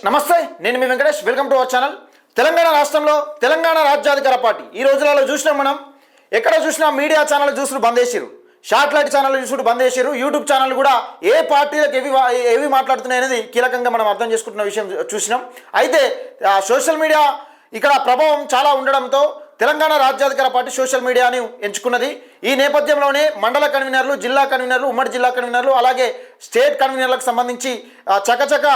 నమస్తే, నేను మీ Venkatesh. Welcome to our channel. Telangana రాష్ట్రంలో తెలంగాణ రాజ్యాధికార పార్టీ ఈ రోజులలో చూసినాం. మనం ఎక్కడ చూసినా మీడియా ఛానల్ చూసుడు బంద్ చేసిరు, షార్ట్లైట్ ఛానల్ చూసుడు బంద్ చేసిరు, యూట్యూబ్ ఛానల్ కూడా ఏ పార్టీలకు ఏవి మాట్లాడుతున్నాయి అనేది కీలకంగా మనం అర్థం చేసుకుంటున్న విషయం చూసినాం. అయితే సోషల్ మీడియా ఇక్కడ ప్రభావం చాలా ఉండడంతో తెలంగాణ రాజ్యాధికార పార్టీ సోషల్ మీడియాని ఎంచుకున్నది. ఈ నేపథ్యంలోనే మండల కన్వీనర్లు, జిల్లా కన్వీనర్లు, ఉమ్మడి జిల్లా కన్వీనర్లు, అలాగే స్టేట్ కన్వీనర్లకు సంబంధించి చకచక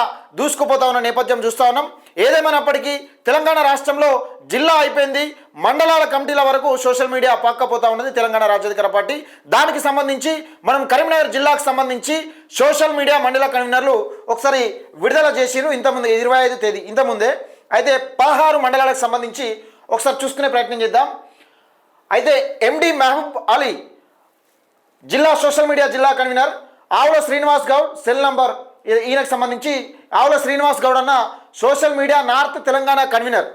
దూసుకుపోతా ఉన్న నేపథ్యం చూస్తూ ఉన్నాం. ఏదేమైనప్పటికీ తెలంగాణ రాష్ట్రంలో జిల్లా అయిపోయింది, మండలాల కమిటీల వరకు సోషల్ మీడియా పాక్కపోతా ఉన్నది తెలంగాణ రాజ్యాధికార పార్టీ. దానికి సంబంధించి మనం కరీంనగర్ జిల్లాకు సంబంధించి సోషల్ మీడియా మండల కన్వీనర్లు ఒకసారి విడుదల చేసిరు ఇంతకుముందు 25 తేదీ ఇంతకుముందే. అయితే 16 మండలాలకు సంబంధించి ఒకసారి చూసుకునే ప్రయత్నం చేద్దాం. అయితే ఎండి మహబూబ్ అలీ జిల్లా సోషల్ మీడియా జిల్లా కన్వీనర్, ఆవుల శ్రీనివాస్ గౌడ్ సెల్ నంబర్ ఈయనకు సంబంధించి ఆవుల శ్రీనివాస్ గౌడ్ అన్న social media north Telangana convener.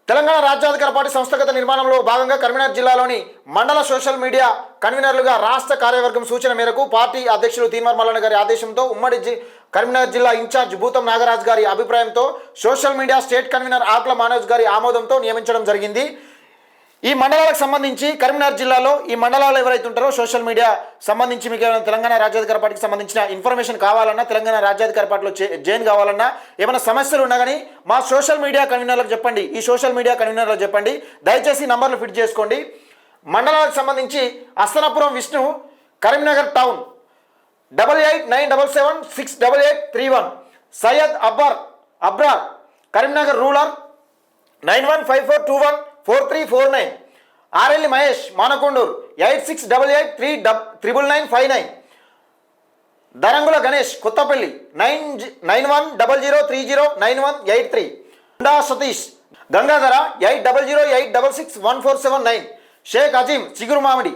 Telangana Rajyadhikara party సంస్థాగత నిర్మాణంలో భాగంగా కరీంనగర్ జిల్లాలోని మండల సోషల్ మీడియా కన్వీనర్లుగా రాష్ట్ర కార్యవర్గం సూచన మేరకు పార్టీ అధ్యక్షులు తీన్మార్ మల్లన్న గారి ఆదేశంతో ఉమ్మడి కరీంనగర్ జిల్లా ఇన్ఛార్జ్ భూతం నాగరాజ్ గారి అభిప్రాయంతో సోషల్ మీడియా స్టేట్ కన్వీనర్ ఆకుల మనోజ్ గారి ఆమోదంతో నియమించడం జరిగింది. ఈ మండలాలకు సంబంధించి కరీంనగర్ జిల్లాలో ఈ మండలాలు ఎవరైతే ఉంటారో సోషల్ మీడియా సంబంధించి మీకు ఏమైనా తెలంగాణ రాజ్యాధికార పార్టీకి సంబంధించిన ఇన్ఫర్మేషన్ కావాలన్నా, తెలంగాణ రాజ్యాధికార పార్టీలో జాయిన్ కావాలన్నా, ఏమైనా సమస్యలు ఉన్నా కానీ మా సోషల్ మీడియా కన్వీనర్లకు చెప్పండి, ఈ సోషల్ మీడియా కన్వీనర్లకు చెప్పండి. దయచేసి నంబర్లు ఫిట్ చేసుకోండి. మండలాలకు సంబంధించి అస్తనాపురం విష్ణు కరీంనగర్ టౌన్ 8897768831, సయ్యద్ అబ్రార్ కరీంనగర్ రూరల్ 9154214349, ఆర్ఎల్లి మహేష్ మానకొండూరు 8688399959, దరంగుల గణేష్ కొత్తపల్లి 9100309183, గుండా సతీష్ గంగాధర 8008661479, షేక్ అజీం చిగురు మామిడి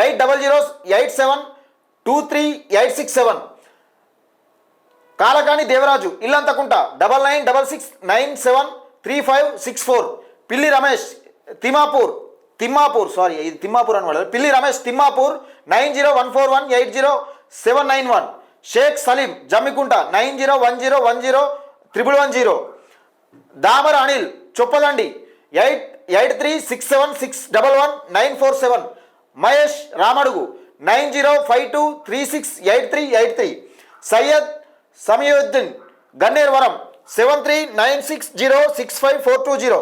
8008723867, కాలకాని దేవరాజు ఇల్లంతకుంట 9966973564, పిల్లి రమేష్ తిమ్మాపూర్ పిల్లి రమేష్ తిమ్మాపూర్ 9014180791, షేక్ సలీం జమ్మికుంట 90101010, దామర అనిల్ చొప్పదండి 883676111947, మహేష్ రామడుగు 9052368383, సయ్యద్ సమీయుద్దీన్ గన్నేర్వరం 7396065420,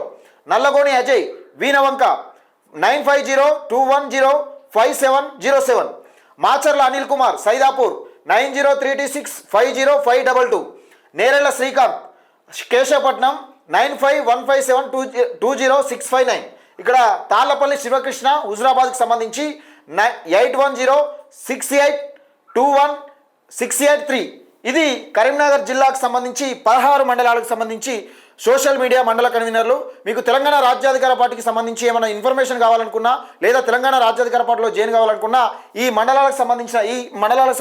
నల్లగోని అజయ్ వీనవంక 9502105707, మాచర్ల అనిల్ కుమార్ సైదాపూర్ 9032650522, నేరెళ్ల శ్రీకాంత్ కేశవపట్నం 9515720659. ఇక్కడ తాళ్లపల్లి శివకృష్ణ హుజురాబాద్కి సంబంధించి 8106821683. ఇది కరీంనగర్ జిల్లాకు సంబంధించి 16 మండలాలకు సంబంధించి సోషల్ మీడియా మండల కన్వీనర్లు. మీకు తెలంగాణ రాజ్యాధికార పార్టీకి సంబంధించి ఏమైనా ఇన్ఫర్మేషన్ కావాలనుకున్నా, లేదా తెలంగాణ రాజ్యాధికార పార్టీలో జాయిన్ కావాలనుకున్నా, ఈ మండలాలకు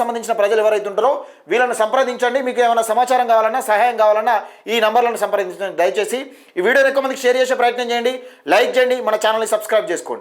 సంబంధించిన ప్రజలు ఎవరైతే ఉంటారో వీళ్ళని సంప్రదించండి. మీకు ఏమైనా సమాచారం కావాలన్నా, సహాయం కావాలన్నా ఈ నంబర్లను సంప్రదించండి. దయచేసి ఈ వీడియోని ఎక్కువ మందికి షేర్ చేసే ప్రయత్నం చేయండి, లైక్ చేయండి, మన ఛానల్ని సబ్స్క్రైబ్ చేసుకోండి.